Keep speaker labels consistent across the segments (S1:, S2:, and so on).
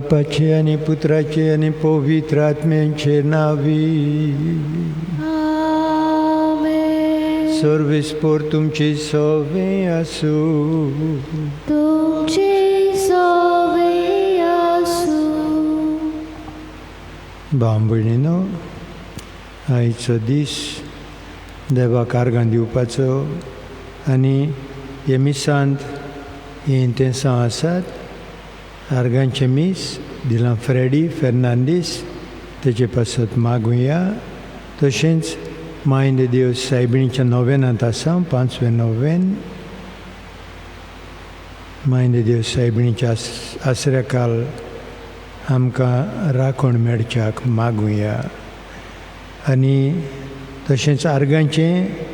S1: बापाचे आणि पुत्राचे आणि पवित्र आत्म्यांचे नावी.
S2: आमेन.
S1: सर्वेस्पोर तुमची सवे असू.
S2: तुमची सवे असू.
S1: भाव भयणीनो, आयचो दीस देवाक आर्गां दिवपाचो आनी हे मिसांत इंतेंसां आसात. आर्गांचे मीस दिलां फ्रेडी फेर्नांदीस तेजे पासत मागुया. तशेंच मायंड देवस सायबिणीच्या नोवेनांत आसा 5वें नोवेन. मायंड देवस सायबिणीच्या आसऱ्याकाल आमकां राखण मेळच्याक मागुया. आनी तशेंच आर्गांचें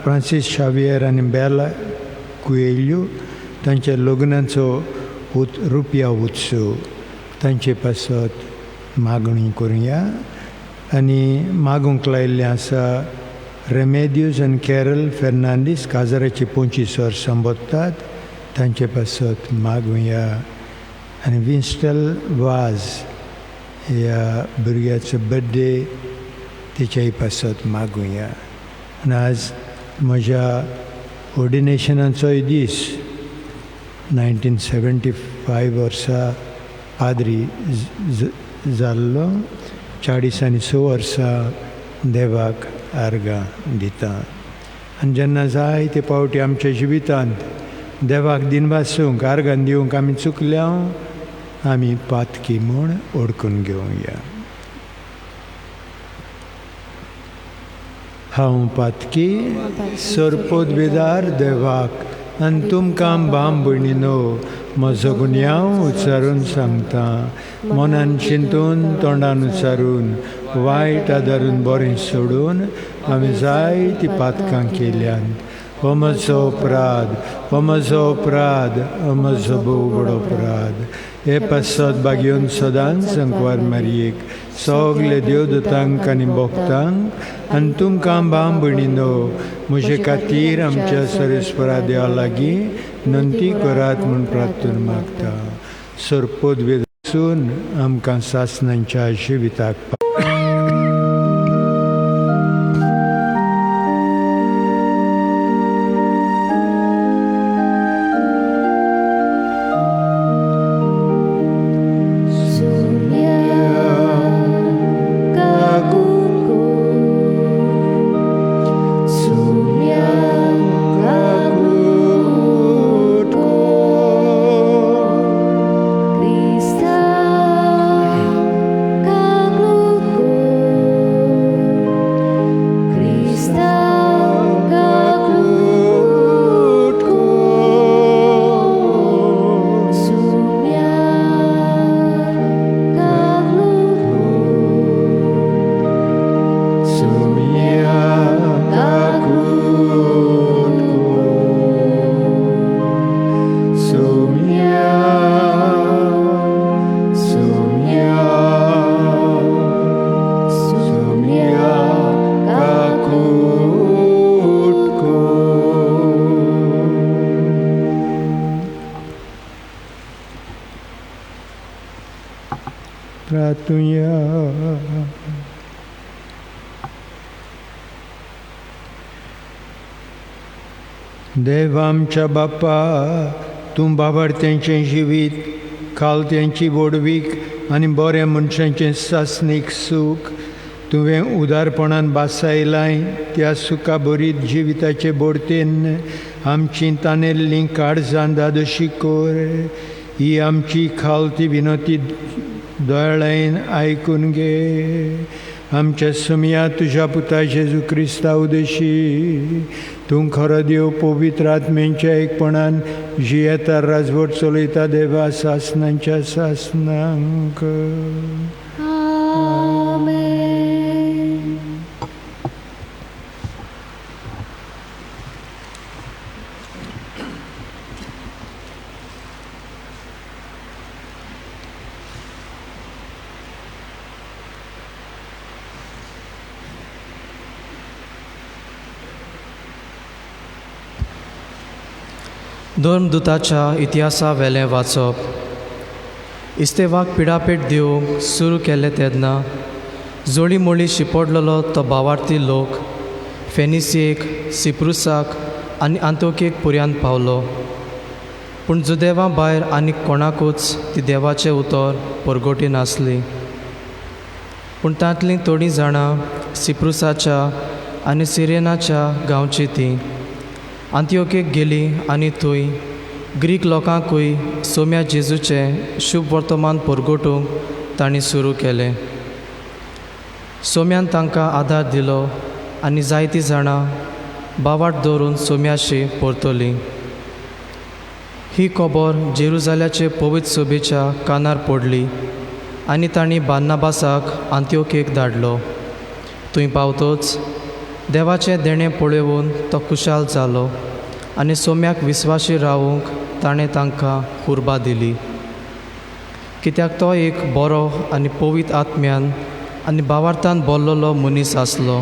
S1: फ्रांसीस शावियर आनी बेला कुएल्यो तांच्या लग्नाचो रुपया उत्सव तांचे पासत मागणी करुया. आनी मागूंक लायिल्लें आसा रेमेदियोस आनी कॅरल फेर्नांदीस काजाराची 25 वर्सां संबोधतात तांचे पासत मागुया. आनी विन्स्टल वाज ह्या भुरग्याचो बर्थडे तेच्याय पासत मागुया. आनी आज म्हज्या ऑर्डिनेशनाचोय दीस. 1975 वर्सा पाद्री जाल्लो. 46 वर्सां देवाक आर्गां दिता. आनी जेन्ना जायते पावटी आमच्या जिवितांत देवाक दिनवासूंक आर्गां दिवंक आमी चुकल्या आमी पातकी म्हूण ओळखून घेवया. हांव पातकी सोरपोदवेदार देवाक आनी तुमकां भाव भयणीनो म्हजो गुन्यांव उच्चारून सांगता. मनान चिंतून तोंडान उच्चारून वायट आदारून बरें सोडून आमी जायतीं पातकां केल्यांत. हो म्हजो अपराध, हो म्हजो अपराध, हो म्हजो भोव बडो अपराध. हे पासत बागेवन सदांच संकवार मारयेक सगले देवदूतांक आनी भक्तांक आनी तुमकां भाव भयणीनो म्हजे खातीर आमच्या सर्वेस्परा देवा लागीं नंती करात म्हूण प्रार्थना मागता. सोरपोदवेसून आमकां सासणांच्या जिविताक प्रार्थुया. देव आमच्या बापा, तूं बाबार्थ्यांचें जिवीत, खालत्यांची वडवीक आनी बऱ्या मनशांचें सासणीक सूख तुवें उदारपणान बासायलाय. त्या सुखा बरीत जिविताचे बोडतेन आमची तानेल्लीं काळजां दादोशी कोर. ही आमची खालती विनोती दोळ्यान आयकून घे. आमच्या सुमया तुझ्या पुता जेजू क्रिस्ता उदेशी तूं खरो देव पवित्र आत्म्यांच्या एकपणान जियेता राजवट चलयता देवा सासणांच्या सासणांक.
S3: धर्मदुताच्या इतिहासा वेलें वाचप. इस्तेवाक पिडापेट दिवंक सुरू केले तेन्ना जोडी मोळी शिपडलेलो तो भावार्थी लोक फेनिसियेक, सिप्रुसाक आनी आंतोकेक पर्यंत पावलो. पूण जुदेवा भायर आनीक कोणाकूच ती देवाचें उतर परगोटी नासली. पूण तांतलीं थोडीं जाणां सिप्रुसाच्या आनी सिरेनाच्या गांवची तीं आंतयोकेक गेलीं आनी थंय ग्रीक लोकांकूय सोम्या जेजूचें शुभ वर्तमान परगोटूंक तांणी सुरू केलें. सोम्यान तांकां आदार दिलो आनी जायतीं जाणां बावाट दवरून सोम्याशी परतलीं. ही खबर जेरुजाल्याचे पवित्र सभेच्या कानार पडली आनी तांणी बार्नाबासाक आंतयोकेक धाडलो. थंय पावतच देवाचें देणें पळोवन तो खुशाल जालो आनी सोम्याक विस्वाशी रावूंक ताणें तांकां खुर्बा दिली. कित्याक तो एक बरो आनी पवित्र आत्म्यान आनी भावार्थान भरलेलो मनीस आसलो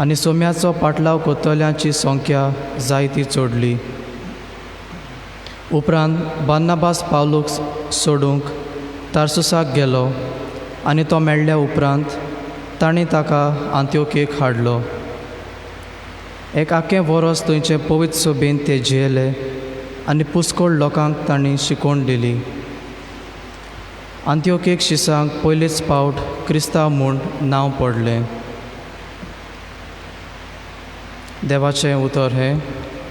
S3: आनी सोम्याचो पाटलाव करतल्यांची संख्या जायती चडली. उपरांत बार्नाबास पावलूक सोडूंक तार्सुसाक गेलो आनी तो मेळ्ळ्या उपरांत ताणें ताका आंतयोकेक हाडलो. एक आख्खें वरस थंयचे पवित्र सभेन ते जियेले आनी पुस्कोळ लोकांक तांणी शिकोवण दिली. आंतयोकेक शिसांक पयलेच फावट क्रिस्तांव म्हूण नांव पडलें. देवाचें उतर हें.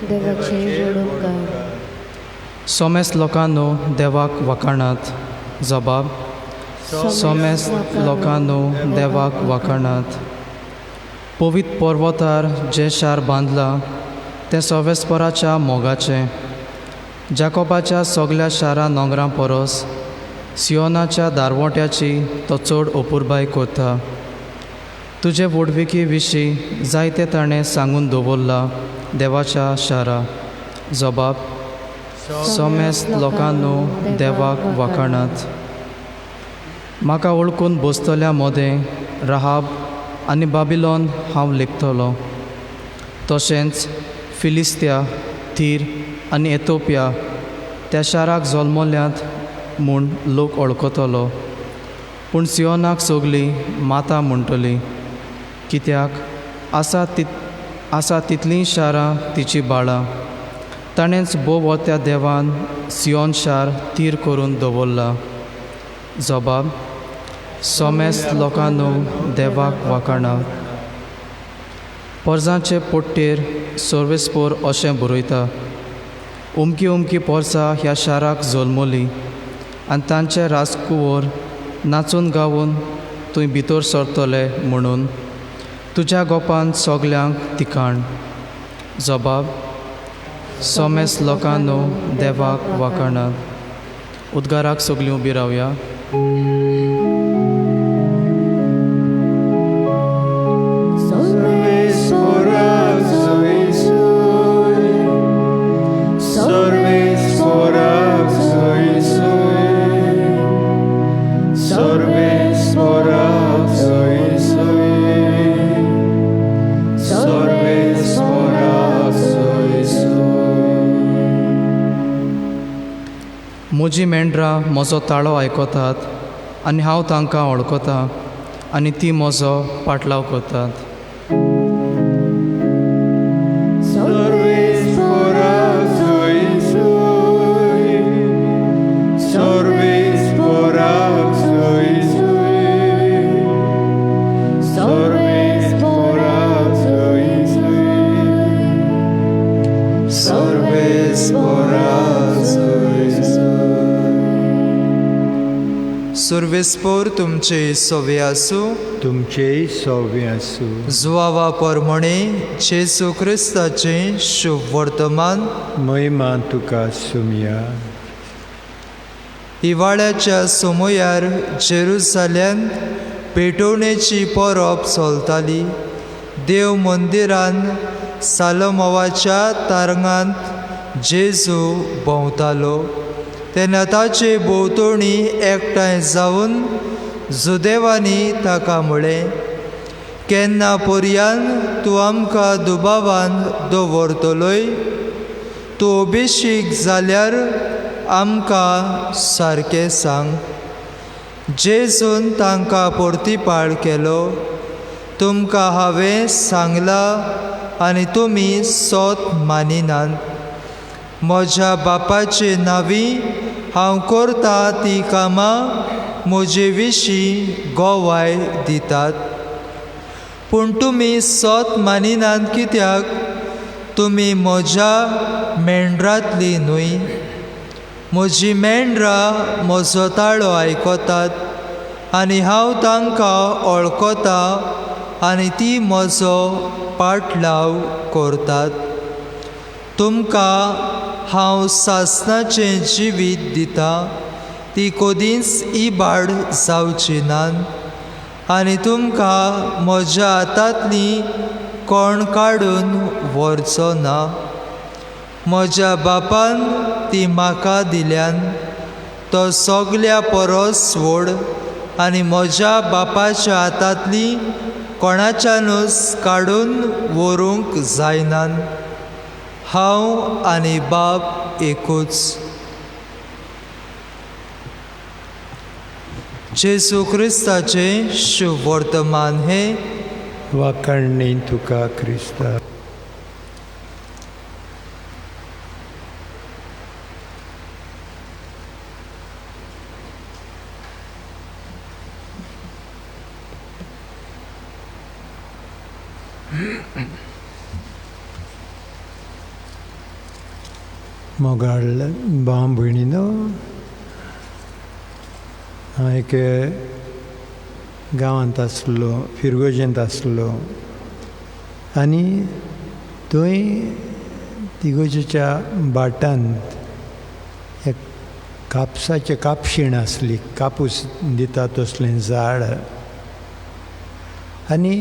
S2: देवाचें जोडूंक
S3: सोमेस लोकांनो देवाक वखाणात. जबाब. सोमेस लोकांनो देवाक वखाणात. पवित्र पर्वतार जें शार बांदलां तें सोवेस्पराच्या मोगाचें. जाकोबाच्या सगल्या शारां नोंगरां परस सियोनाच्या दारवोट्याची तो चड अपुरबाय करता. तुजे वडविकी विशीं जायते ताणें सांगून दवरला देवाच्या शारा. जबाब. सोमेस लोकांनो देवाक वखाणात. म्हाका वळखून बसतल्या मोदें राहाब आनी बाबिलोन हांव लेखतलो. तशेंच फिलिस्त्या, थीर आनी एथोपिया त्या शाराक जल्मल्यांत म्हूण लोक वळखतलो. पूण सियोनाक सगलीं माता म्हणटलीं, कित्याक आसा तितलीं शारां तिची बाळां. ताणेंच बोवत्या देवान सियोन शार थीर करून दवरला. जबाब. सोमेस लोकांनो देवाक वखाणां. पोरसांचे पोट्टेर सर्वेस्पोर अशें बरयता, उमकी उमकी पोरसां ह्या शाराक जल्मलीं आनी तांचे राजकुंवर नाचून गावून थंय भितर सरतले म्हणून तुज्या गोपान सगल्यांक तिकाण. जबाब. सोमेस लोकांनो देवाक वखाणां. उद्गाराक सगलीं उबी रावया. म्हजीं मेंढरां म्हजो ताळो आयकतात आनी हांव तांकां वळखतां आनी तीं म्हजो पाटलाव करतात.
S4: सर्वेस्पोर तुमचे सोवे आसूं.
S1: तुमचेय सोवे आसूं.
S4: जुवावा परमणे जेजू क्रिस्ताचें शुभ वर्तमान.
S1: महिमा तुका सुमया.
S4: हिवाळ्याच्या समयार जेरुसालेम पेटोवणेची परब चलताली. देव मंदिरान सालोमोवाच्या तारंगांत जेजू भोंवतालो. तेन्ना ताचे भोंवतणी एकठांय जावन जुदेवांनी ताका म्हळें, केन्ना पर्यान तूं आमकां दुबावान दवरतलोय? तूं अभिशीक जाल्यार आमकां सारकें सांग. जेजून तांकां परतीपाळ केलो, तुमकां हांवें सांगलां आनी तुमी सोत मानिनात. म्हज्या बापाचे नांवी हांव करतां ती कामां म्हजे विशीं गोवाय दितात. पूण तुमी सोत मानिनात कित्याक तुमी म्हज्या मेंढरांतलीं न्हय. म्हजी मेंढरां म्हजो ताळो आयकतात आनी हांव तांकां वळखतां आनी ती म्हजो पाटलाव करतात. तुमकां हांव सासणाचें जिवीत दितां, ती कदींच इबाड जावची नात आनी तुमकां म्हज्या हातांतली कोण काडून व्हरचो ना. म्हज्या बापान ती म्हाका दिल्यान. तो सगल्या परस व्हड आनी म्हज्या बापाच्या हातांतली कोणाच्यानूच काडून व्हरूंक जायनान. हांव आनी बाप एकूच. जेजू क्रिस्ताचें शुभ वर्तमान हे
S1: वाकणणी तुका क्रिस्ता. मोगाळ भाव भयणीनो, हांव एक गांवांत आसलो, फिरगोजेंत आसलो आनी थंय तिगोजेच्या बाटांत एक कापसाचें कापशीण आसली, कापूस दिता तसलें झाड आनी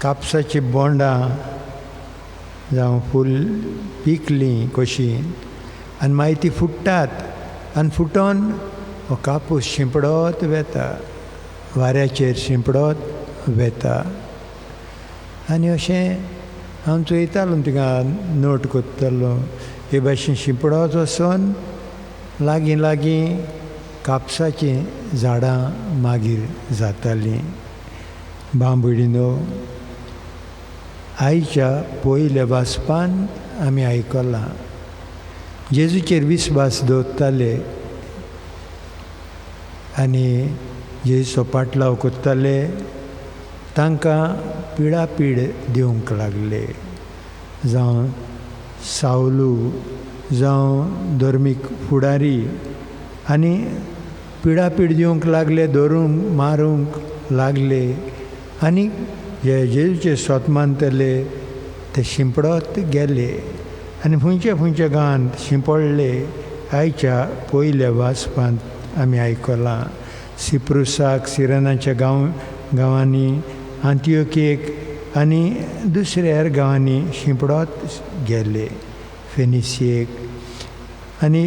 S1: कापसाची बोंडां जावं फूल पिकलीं कशीं आनी मागीर ती फुट्टात आनी फुटोन हो कापूस शिंपडोत वेता, वाऱ्याचेर शिंपडोत वेता. आनी अशें हांव चोयतालो, तिका नोट कोत्तालो, हे भाशेन शिंपडोत वचोन लागीं लागीं कापसाचीं झाडां मागीर जातालीं. भाव भयणीनो, आयच्या पयल्या वाचपान आमी आयकलां जेजूचेर विस्वास दवरताले आनी जेजूचो पाटलाव कोत्ताले, तांकां पिडापीड दिवंक लागले. जावं सावलू जावं धर्मीक फुडारी आनी पिडापीड दिवंक लागले, धरूंक मारूंक लागले आनी जे जेजूचे स्वत मानतले ते शिंपडोत गेले आनी खंयच्या गांवांत शिंपडले. आयच्या पयल्या वाचपांत आमी आयकलां सिप्रुसाक, सिरनाच्या गांवांनी, आंतियोकेक आनी दुसऱ्या हेर गांवांनी शिंपडोत गेले, फेनिसियेक आनी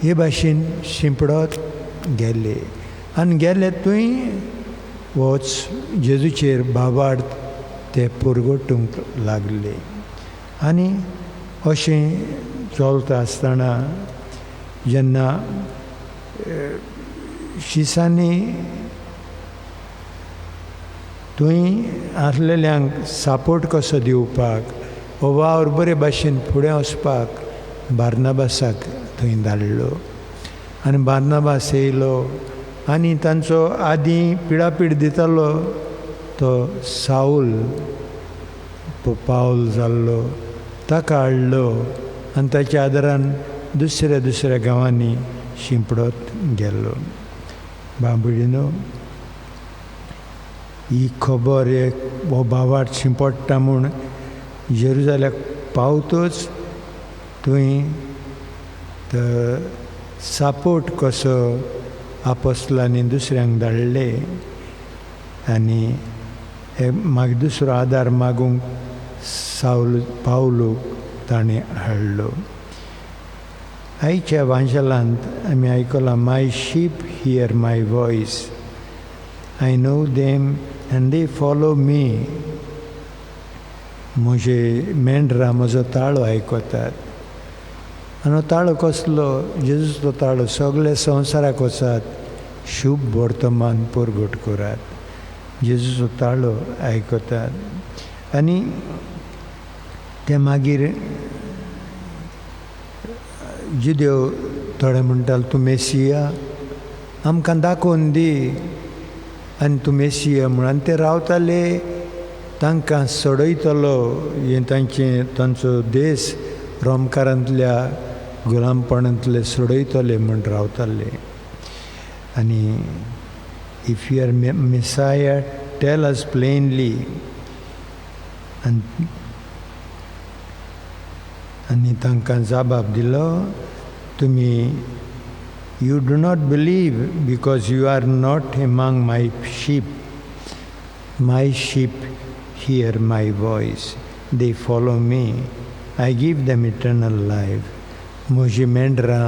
S1: हे भाशेन शिंपडोत गेले आनी गेले थंय वच जेजूचेर बाबार्थ ते पुरगोटूंक लागले. आनी अशें चलता आसतना जेन्ना शिसांनी थंय आसलेल्यांक सापोर्ट कसो दिवपाक, हो वावर बरे भाशेन फुडें वचपाक बार्नाबासाक थंय धाडलो आनी बार्नाबास येयलो आनी तांचो आदीं पिडापीड दितालो तो साऊल पावल जाल्लो, ताका हाडलो आनी ताच्या आदारान दुसऱ्या गांवांनी शिंपडोत गेलो. भाव भयणीनो, ही खबर हो बाबार्थ शिंपडटा म्हूण जेरुजाल्याक पावतच थंय सापोर्ट कसो आपोस्तलांनी दुसऱ्यांक धाडले आनी मागीर दुसरो आदार मागूंक पावलूक ताणें हाडलो. आयच्या वांशलांत आमी आयकलां, my sheep hear my voice, I know them and they follow me म्हजे मेंढरां म्हजो ताळो आयकतात. आनी हो ताळो कसलो? जेजूचो ताळो. सगळे संवसाराक वचात, शुभ वर्तमान परगट करात. जेजूचो ताळो आयकतात. आनी ते मागीर जुदेव थोडे म्हणटाले तूं मेसिया, आमकां दाखोवन दी. आनी तूं मेसिया म्हण. आनी ते रावताले, तांकां सोडयतलो, हें तांचो देश रोमकारांतल्या गुलामपणांतले सोडयतले म्हण रावताले. आनी if you are Messiah, tell us plainly. आनी तांकां जबाब दिलो, तुमी you do not believe because you are not among my sheep. My sheep hear my voice, they follow me, I give them eternal life. म्हजी मेंढरां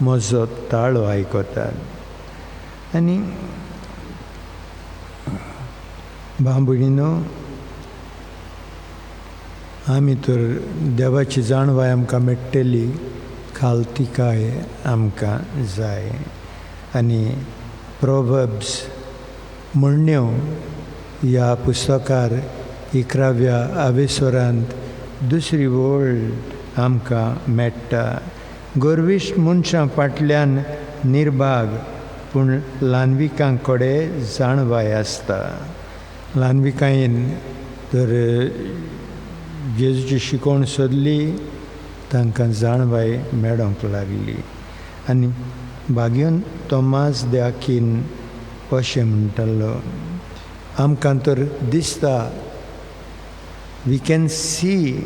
S1: म्हजो ताळो आयकतात. आनी भाव भयणीनो, आमी तर देवाची जाणवाय आमकां मेळटली, खालतिकाय आमकां जाय. आनी प्रोवर्ब्स म्हणण्यो ह्या पुस्तकार 11व्या आवेसोरांत दुसरी ओळ आमकां मेळटा. गर्विश्ट मनशां फाटल्यान निर्भाग, पूण ल्हानविकां कडेन जाणवाय आसता. ल्हानविकायेन तर जेजूची शिकवण सोदली, तांकां जाणवाय मेळोंक लागली. आनी भाग्योन तोमास दे आखीन अशें म्हणटालो, आमकां तर दिसता, we can see,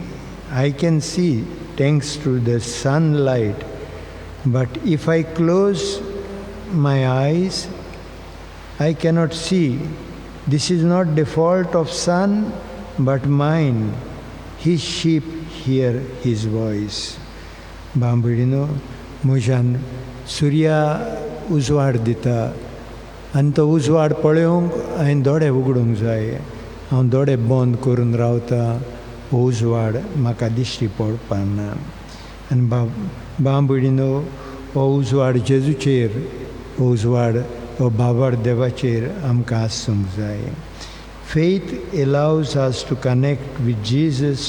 S1: I can see thanks to the sunlight, but if I close my eyes, I cannot see. This is not the fault of sun, but mine. His sheep hear his voice. बांबडीनो, म्हज्यान सुर्या उजवाड दिता, आनी तो उजवाड पळोवंक हांवें दोळे उगडूंक जाय. हांव दोळे बंद करून रावता, हो उजवाड म्हाका दिश्टी पडपाना. आनी भाव भयणीनो, हो उजवाड जेजूचेर, हो उजवाड हो भावार्थ देवाचेर आमकां आसूंक जाय. Faith allows us to connect with Jesus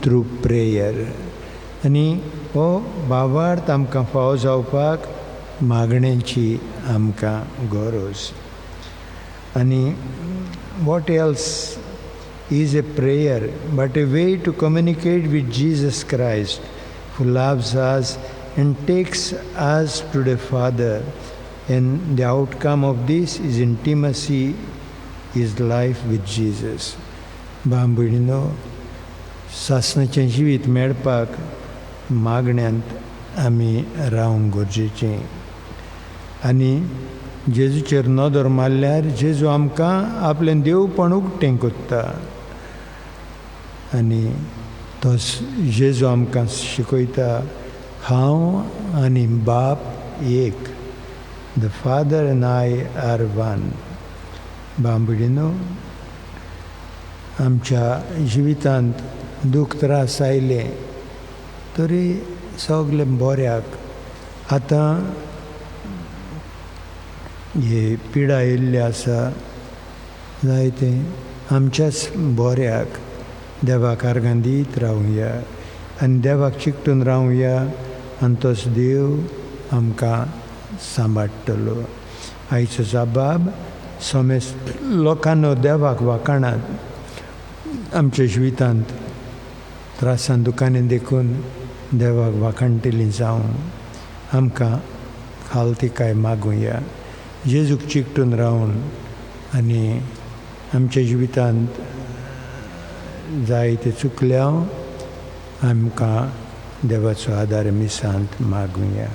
S1: through prayer. आनी हो भावार्थ आमकां फावो जावपाक मागण्यांची आमकां गरज. आनी what else is a prayer but a way to communicate with Jesus Christ, who loves us and takes us to the Father, and the outcome of this is intimacy, is life with Jesus. बांबडीनो, सासणाचें जिवीत मेळपाक मागण्यांत आमी रावंक गरजेचें. आनी जेजूचेर नदर मारल्यार जेजू आमकां आपलें देवपण उक्तें कोत्ता. आनी तो जेजू आमकां शिकयता, हांव आनी बाप एक. The Father and I are one. बांबडीनो, आमच्या जिवितांत दूख त्रास आयले तरी सगलें बऱ्याक. आतां हे पिडा येयल्ले आसा, जायते आमच्याच बऱ्याक देवाक आर्गां दीत रावया आनी देवाक चिकटून रावया, आनी तोच देव आमकां सांबाळटलो. आयचो जबाब समेस्त लोकांनो देवाक वाखाणात. आमच्या जिवितांत त्रासान दुखांनी देखून देवाक वाखाणटलीं जावं आमकां खालतिकाय मागुया. जेजूक चिकटून रावन आनी आमच्या जिवितांत जायते चुकल्या आमकां देवाचो आदार मिसांत मागुया.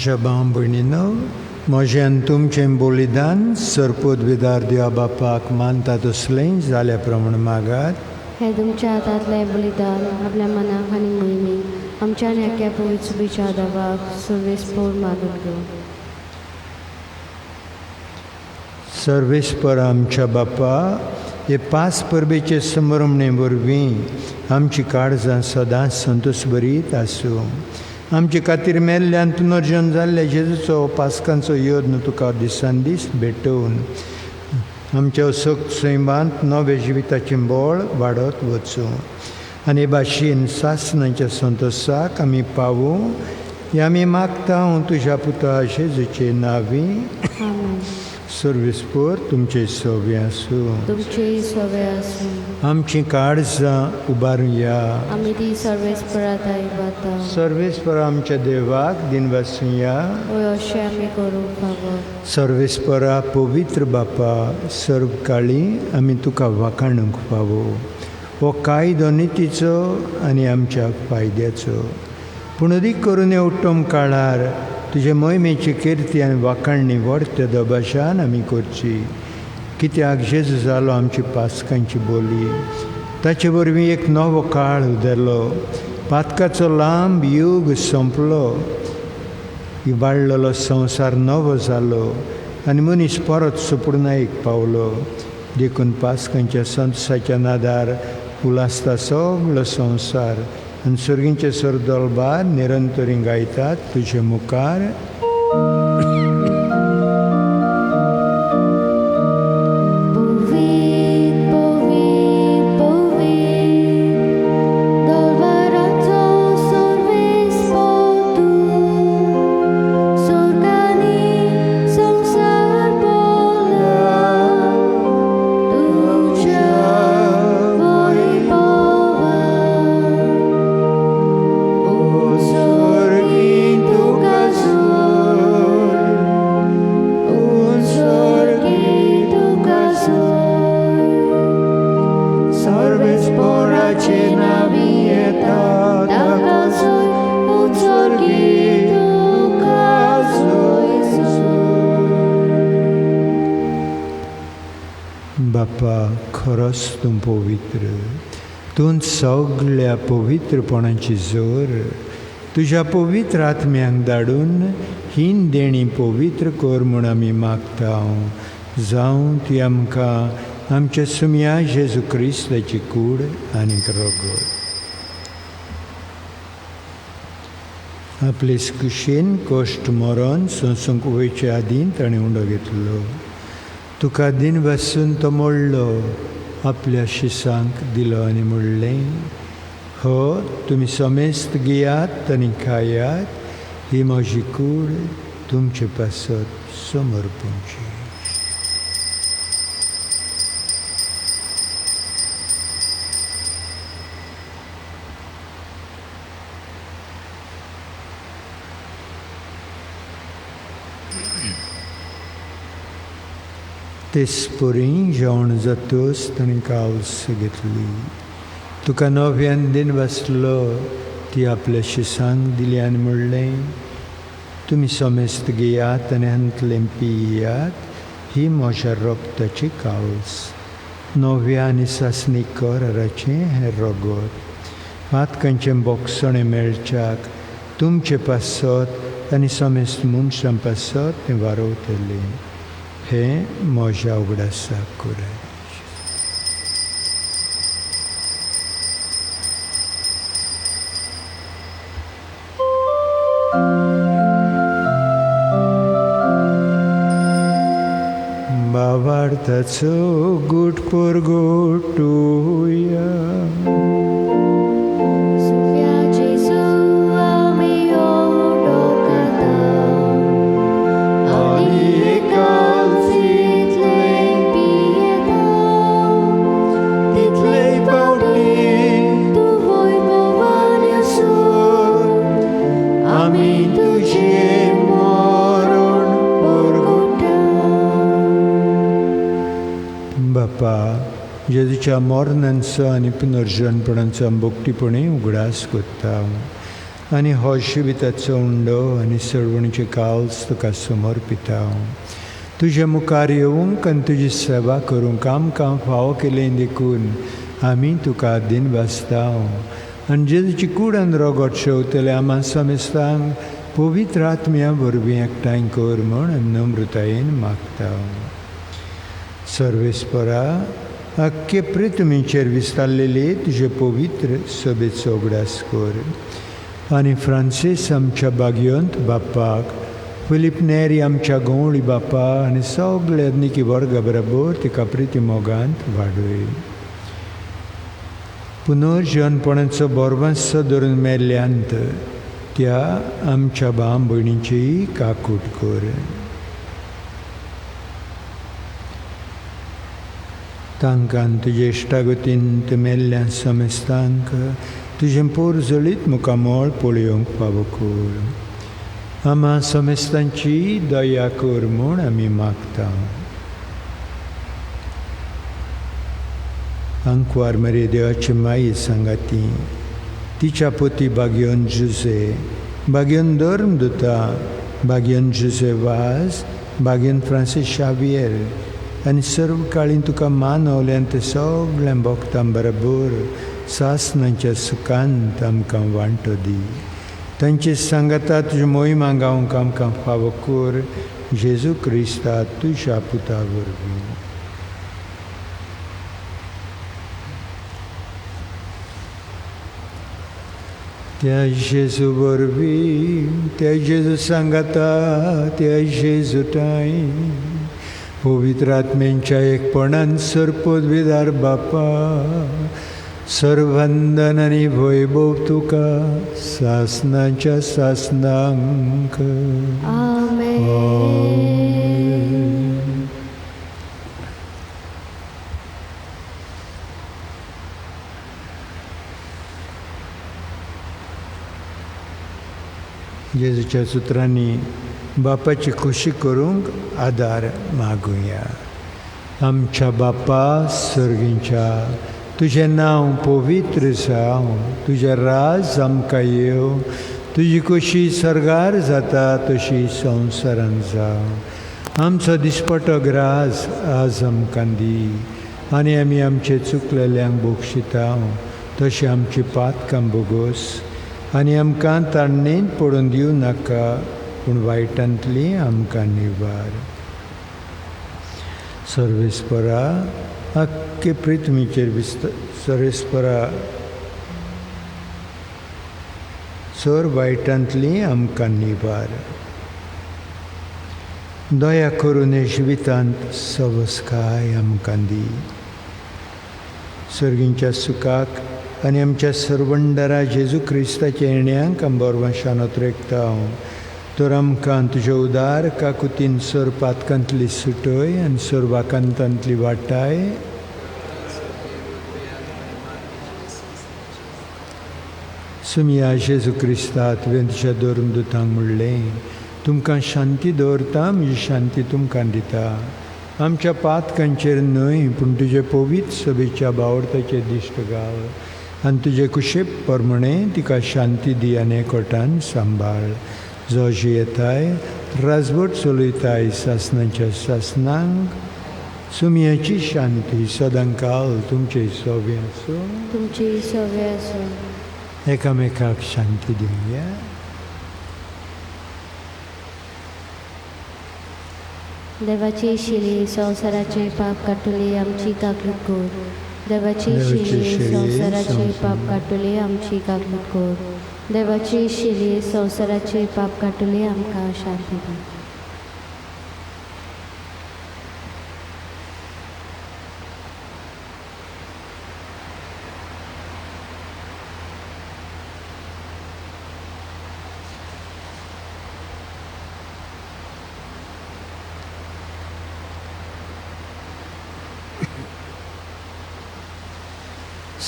S1: म्हज्या भाव भयणीनो, म्हजें आनी तुमचें बलिदान सर्पोद्विदार देवा बापाक मानता तसलें जाल्या प्रमाण मागात.
S2: हे तुमच्या हातांतलें बलिदान आपल्या मनाक आनी मोहिमेक आमच्या नेक्या पवित्र बिच्या देवाक सर्वेस्पोर मागून घेऊ.
S1: सर्वेस्पर आमच्या बापा, हे पास परबेचे समरमणे वरवीं आमची काळजां सदांच संतोश बरीत आसूं. आमचे खातीर मेल्ल्यान पुनर्जन जाल्ल्या जेजूचो पासकांचो योद्न तुका दिसान दीस भेटोवन आमच्या सोक सैमांत नवे जिविताचें बळ वाडत वचूं आनी भाशेन सासणाच्या संतोशाक आमी पावूं हें आमी मागता हांव तुज्या पुता जेजूचे नांवी.
S2: आमेन.
S1: सर्वेस्पर तुमचे सवे आसूं.
S2: तुमचे सवे आसूं.
S1: आमची काळजां उबारुया.
S2: आमी ती सर्वेस्परात आयबाता.
S1: सर्वेस्पर आमच्या देवाक दिनवासुया.
S2: वय अशें आमी करूंक फावो.
S1: सर्वेस्परा पवित्र बापा, सर्व काळी आमी तुका वाखाणूंक फावो. हो कायदो नितीचो आनी आमच्या फायद्याचो. पूण अदीक करून हे उत्तम काळार तुजे मोहिमेची किर्ती आनी वाखाणणी व्हडत्या दबाशान आमी करची. कित्याक जेजू जालो आमची पासकांची बोली. ताचे वरवीं एक नवो काळ उदेलो. पातकाचो लांब युग संपलो. इबाडलेलो संवसार नवो जालो आनी मनीस परत सुपूर्णायेक पावलो. देखून पासकांच्या संतसाच्या नादार उलासता सगलो संवसार आनी सर्गींचे सरदोलबार निरंतरी गायतात तुजे मुखार. बापा, खरोच तूं पवित्र. तूं सगळ्या पवित्रपणाची जोर. तुज्या पवित्र आत्म्याक धाडून हीन देणी पवित्र कर म्हूण आमी मागता. जावं ती आमकां आमच्या सुम्या जेजू क्रिस्ताची कूड आनीक रगत. आपले कुशीन कश्ट मरण संसूंक वयचे आदीं ताणें उंडो घेतलो. तुका दिन बसून तो मोडलो, आपल्या शिसांक दिलो आनी म्हणलें, हो तुमी समेस्त घेयात आनी खायात, ही म्हजी कूड तुमचे पासत समर्पणची. तेसपरी जेवण जातूच ताणें कावस घेतली. तुका नव्यान दिन बसलो ती आपल्या शिसांक दिली आनी म्हणलें, तुमी समेस्त घेयात आनी हांतलें पियात, ही म्हज्या रगताची कावस. नव्या आनी सासणी कराराचें हें रगत. पातकांचें बोगसणें मेळच्याक तुमचे पासत आनी समेस्त मनशां पासत तें वारवतलें. हें म्हज्या उगडासाक करात. भावार्थाचो गुट पर गोटुया. बापा, जेजूच्या मरणांचो आनी पुनर्जनपणांचो भोगटीपणी उगडास कोत्ता. आनी हो जिविताचो उंडो आनी सळवणीचे काल्स तुका समर्पिता तुजे मुखार येवंक आनी तुजी सेवा करूंक आमकां फावो केलें देखून आमी तुका दिन वाचता आनी जेजूची कूड आनी रोगोट शेवतले आम्हा समेस्तांक पवित्र आत्म्या वरवीं एकठांय कर म्हूण नम्रतायेन मागता सर्वेस्परा आख्खे पृथ्वीचेर विस्तारलेले तुजे पवित्र सभेचो उगडास कर आनी फ्रांसीस आमच्या भाग्यवंत बापाक फिलीप नेरी आमच्या गवळी बापा आनी सगळे आदनिकी वर्गा बरोबर तिका प्रिती मोगांत वाडय पुनर्जन्मपणाचो बोरवंस धरून मेल्ल्यांत त्या आमच्या भाव भयणीची काकूट कर तांकां तुजे इश्टागतींत मेल्ल्या समेस्तांक तुजें पोरजळीत मुखामोळ पळोवंक फावो कर आम्हा समेस्तांची दया कर म्हूण आमी मागता अंकवार मरे देवाची माई सांगाती तिच्या पोती भाग्यवन जुजे भाग्यवन धर्मदुता भाग्यवन जुजे वाज भाग्यवन फ्रांसीस शावियर आनी सर्व काळी तुका मानवल्यान ते सगळ्या भक्तां बरोबर सासणांच्या सुखांत आमकां वांटो दी तांचे सांगाता तुजी मोहिमा गावंक आमकां फावो कर जेजू क्रिस्ता तुज्या पुता वरवीं त्या जेजू वरवीं त्या जेजू सांगाता त्या जेजूटाय पवित्र आत्म्यांच्या एकपणान सरपदवीदार बापा सर्वंदन आनी वैभव तुका सासनाच्या सासनांक
S2: आमेन.
S1: जेजूच्या सुत्रांनी बापाची खुशी करूंक आदार मागुया आमच्या बापा सर्गींच्या तुजें नांव पवित्र जावं तुजें राज आमकां येवं तुजी खुशी सर्गार जाता तशी संवसारान जावं आमचो दिसपटो ग्रास आज आमकां दी आनी आमी आमचे चुकलेल्यांक बक्षिता तशी आमची पातकां बोगोस आनी आमकां तारणेन पडून दिवं नाका पूण वायटांतली आमकां निवार सर्वेस्परा आख्खे पृथ्वीचेर सर्वेस्परा चोर वायटांतली आमकां निवार दया करून हे जिवितांत सवस्काय आमकां दी सर्गींच्या सुखाक आनी आमच्या सर्वंडरा जेजू क्रिस्ताच्या येण्याक आंबोरवां शानोत रेखता तर आमकां तुज्या उदार काकुतीन सर पातकांतली सुटय आनी सर वाकांतांतली वाटाय सुमिया जेजू क्रिस्ता तुवें तुज्या धर्मदुतांक म्हणलें तुमकां शांती दवरता म्हजी शांती तुमकां दिता आमच्या पातकांचेर न्हय पूण तुजे पवित्र सभेच्या बावडताचेर दिश्ट घाल आनी तुजे कुशेप परमणें तिका शांती दी आनी एकवटान सांबाळ जो जियेताय राजवट चलयताय सासणाच्या सासनांक सुमयाची शांती सदांकाल तुमचे सोबे आसूं
S2: तुमची सवय आसूं
S1: एकामेकाक शांती दिवया
S2: देवाची शिली संवसाराचे पाप काटुली आमची काकलीत कर देवाची शिली संवसाराचे पाप काटुली आमची काकलीत कर देवाची शिली संवसाराचे पाप काटुली आमकां शांती दी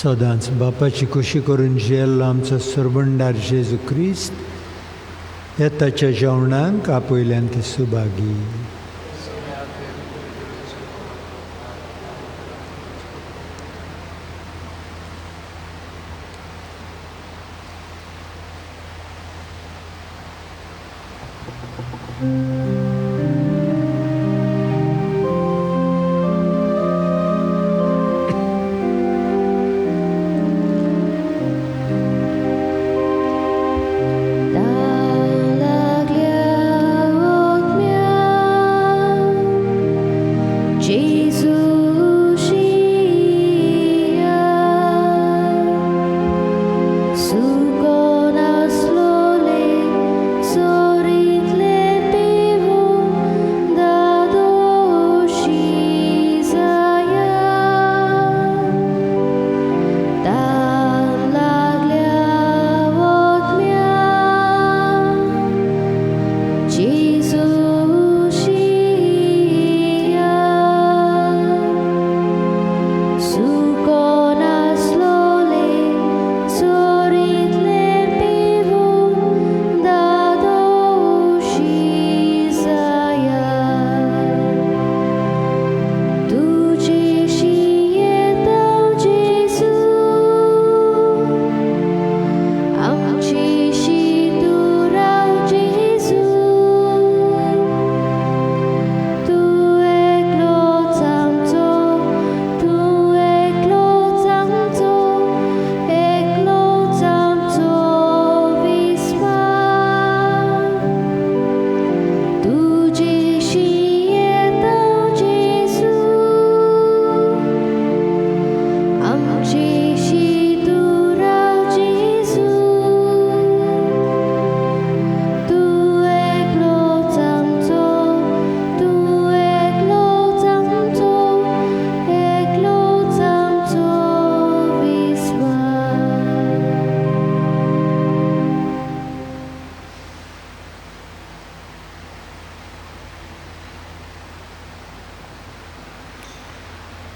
S1: सदांच बापाची खुशी करून जेल्लो आमचो सर्वंडार जेजू क्रिस्त येताच्या जेवणाक आपयल्यान ते सुभागी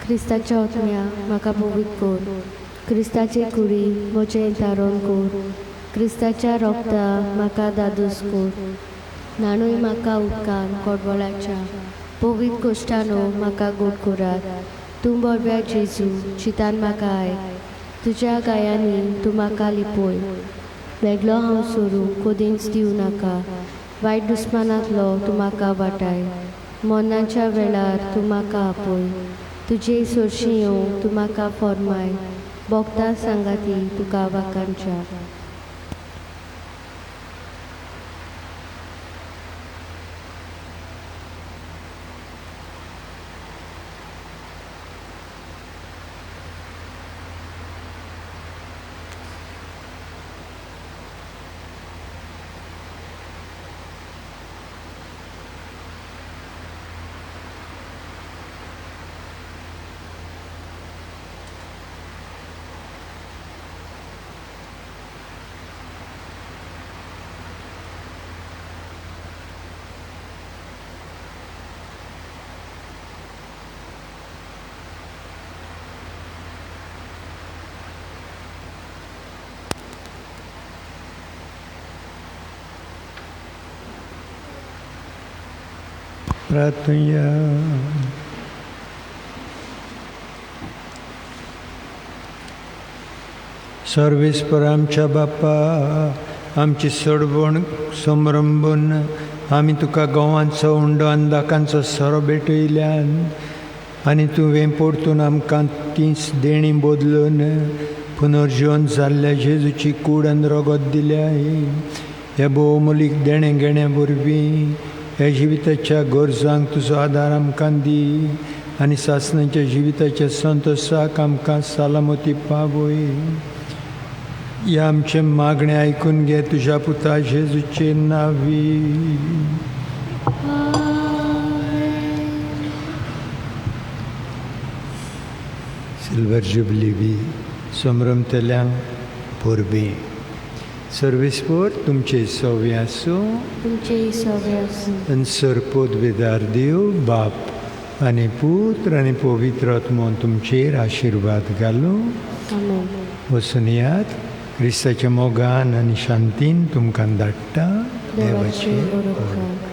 S2: क्रिस्ताच्या आत्म्या म्हाका पवित कर, क्रिस्ताचे कुडी म्हजें दारोन कर, क्रिस्ताच्या रोगता म्हाका दादूस कर, नाणूय म्हाका उदकान कोडवळाच्या पवित कोश्टानो म्हाका गोड करात. तूं बरव्या जेजू चितान म्हाका आय, तुज्या गायांनी तूं म्हाका लिपय. वेगळो हांव सोडूं कोदींच दिवं नाका, वायट दुस्मानांतलो तूं म्हाका वाटाय. मरणाच्या वेळार तूं म्हाका आपय, तुजे सोरशीं येवं तूं म्हाका फॉर्माय. भोगता सांगाती तुका वाकांच्या.
S1: प्रार्थना. सर्वेस्पर आमच्या बापा, आमची सडवण समरंभून आमी तुका गोवांचो उंडो अंदाकांचो सोरो भेटयल्यान आनी तुवें परतून आमकां तीच देणी बदलून पुनर्जीवन जाल्ल्या जेजूची कूड आनी रगत दिल्याय. ह्या भोवमूलीक देणे घेण्या वरवीं ह्या जिविताच्या गरजांक तुजो आदार आमकां दी आनी सासणाच्या जिविताच्या संतोशाक आमकां सालामती पावय. ह्या आमचे मागणे आयकून घे तुज्या पुता जेजूचे नांवी. सिल्वर जुबली बी समरमतल्यांक परबीं. सर्वेस्पर तुमचे सवे आसूं.
S2: तुमचे सवे आसूं.
S1: आनी सरपोत बेदार देव बाप आनी पुत्र आनी पवित्र आत्मो तुमचेर आशिर्वाद घालूं.
S2: आमेन.
S1: वचून यात. क्रिस्ताच्या मोगान आनी शांतीन तुमकां धाडटा.
S2: देवाचे बरोबर.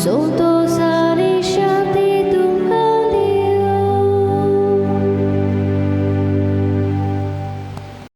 S2: सोतो